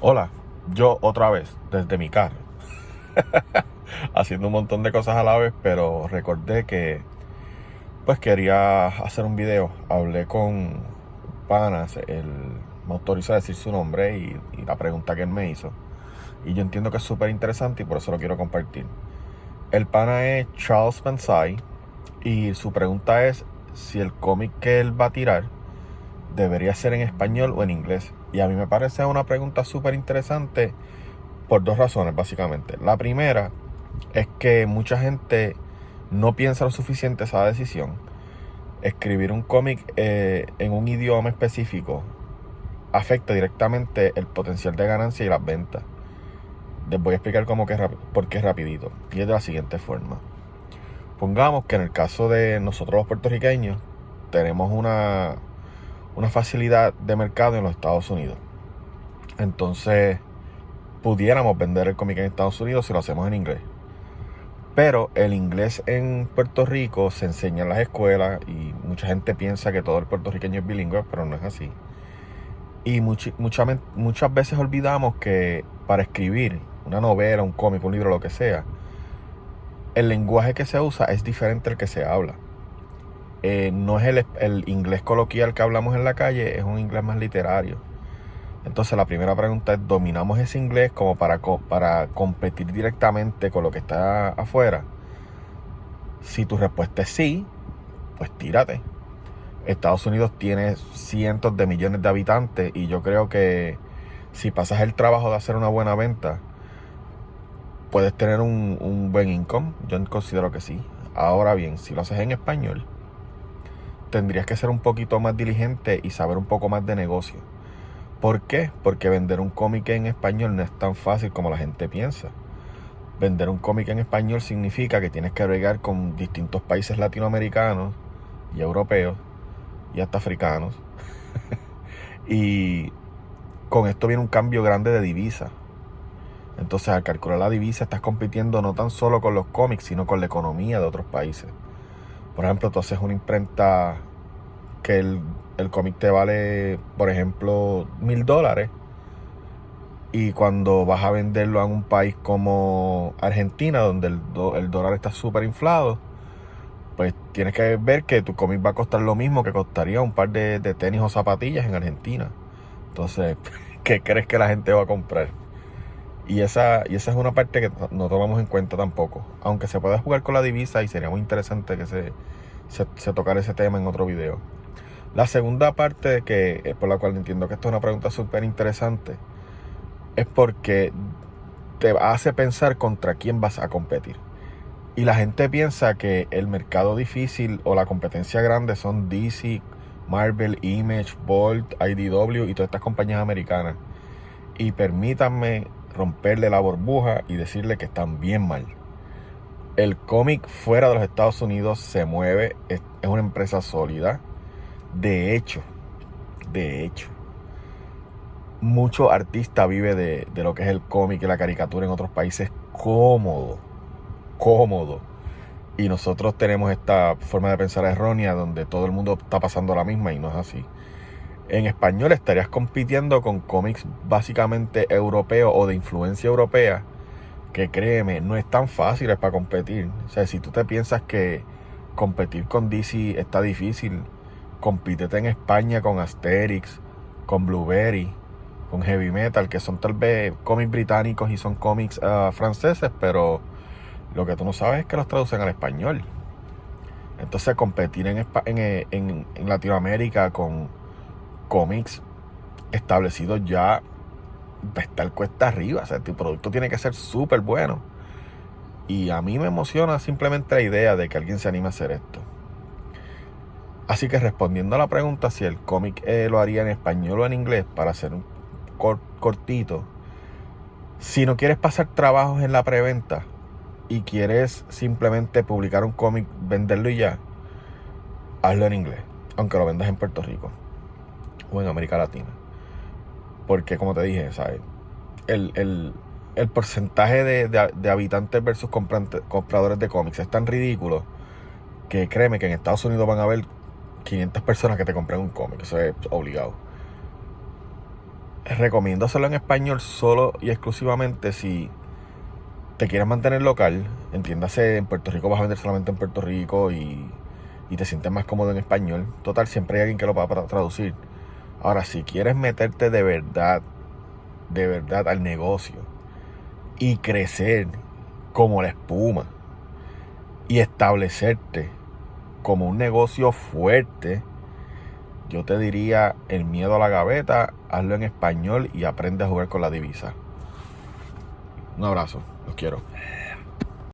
Hola, yo otra vez, desde mi carro, haciendo un montón de cosas a la vez, pero recordé que pues quería hacer un video. Hablé con Panas, él me autorizó a decir su nombre y la pregunta que él me hizo. Y yo entiendo que es súper interesante y por eso lo quiero compartir. El pana es Charles Bensai y su pregunta es si el cómic que él va a tirar debería ser en español o en inglés. Y a mí me parece una pregunta súper interesante por dos razones, básicamente. La primera es que mucha gente no piensa lo suficiente esa decisión. Escribir un cómic en un idioma específico afecta directamente el potencial de ganancia y las ventas. Les voy a explicar por qué rapidito. Y es de la siguiente forma. Pongamos que en el caso de nosotros los puertorriqueños tenemos una facilidad de mercado en los Estados Unidos. Entonces pudiéramos vender el cómic en Estados Unidos si lo hacemos en inglés. Pero el inglés en Puerto Rico se enseña en las escuelas y mucha gente piensa que todo el puertorriqueño es bilingüe, pero no es así. Y muchas veces olvidamos que para escribir una novela, un cómic, un libro, lo que sea, el lenguaje que se usa es diferente al que se habla. No es el inglés coloquial que hablamos en la calle, es un inglés más literario. Entonces la primera pregunta es, ¿dominamos ese inglés como para competir directamente con lo que está afuera? Si tu respuesta es sí, pues tírate. Estados Unidos tiene cientos de millones de habitantes y yo creo que si pasas el trabajo de hacer una buena venta, puedes tener un buen income. Yo considero que sí. Ahora bien, si lo haces en español, tendrías que ser un poquito más diligente y saber un poco más de negocio. ¿Por qué? Porque vender un cómic en español no es tan fácil como la gente piensa. Vender un cómic en español significa que tienes que bregar con distintos países latinoamericanos y europeos y hasta africanos. Y con esto viene un cambio grande de divisa. Entonces, al calcular la divisa, estás compitiendo no tan solo con los cómics, sino con la economía de otros países. Por ejemplo, tú haces una imprenta que el cómic te vale, por ejemplo, $1,000. Y cuando vas a venderlo en un país como Argentina, donde el dólar está súper inflado, pues tienes que ver que tu cómic va a costar lo mismo que costaría un par de tenis o zapatillas en Argentina. Entonces, ¿qué crees que la gente va a comprar? Y esa es una parte que no tomamos en cuenta tampoco. Aunque se puede jugar con la divisa y sería muy interesante que se tocara ese tema en otro video. La segunda parte por la cual entiendo que esto es una pregunta súper interesante es porque te hace pensar contra quién vas a competir. Y la gente piensa que el mercado difícil o la competencia grande son DC, Marvel, Image, Bolt, IDW y todas estas compañías americanas. Y permítanme romperle la burbuja y decirle que están bien mal. El cómic fuera de los Estados Unidos se mueve, es una empresa sólida. De hecho, mucho artista vive de lo que es el cómic y la caricatura en otros países cómodo. Y nosotros tenemos esta forma de pensar errónea donde todo el mundo está pasando la misma y no es así. En español estarías compitiendo con cómics básicamente europeos o de influencia europea, que créeme, no es tan fácil para competir. O sea, si tú te piensas que competir con DC está difícil, compítete en España con Asterix, con Blueberry, con Heavy Metal, que son tal vez cómics británicos y son cómics franceses, pero lo que tú no sabes es que los traducen al español. Entonces competir en Latinoamérica con cómics establecidos ya va a estar cuesta arriba. O sea, tu producto tiene que ser súper bueno. Y a mí me emociona simplemente la idea de que alguien se anime a hacer esto. Así que respondiendo a la pregunta si el cómic lo haría en español o en inglés para hacer un cortito. Si no quieres pasar trabajos en la preventa y quieres simplemente publicar un cómic, venderlo y ya, hazlo en inglés, aunque lo vendas en Puerto Rico o en América Latina. Porque como te dije, ¿sabes? El porcentaje de habitantes versus compradores de cómics es tan ridículo que créeme que en Estados Unidos van a haber 500 personas que te compren un cómic. Eso es obligado. recomiendo hacerlo en español solo y exclusivamente si te quieres mantener local. Entiéndase, en Puerto Rico vas a vender solamente en Puerto Rico y te sientes más cómodo en español. Total, siempre hay alguien que lo va a traducir. Ahora, si quieres meterte de verdad al negocio y crecer como la espuma y establecerte como un negocio fuerte, yo te diría el miedo a la gaveta, hazlo en español y aprende a jugar con la divisa. Un abrazo, los quiero.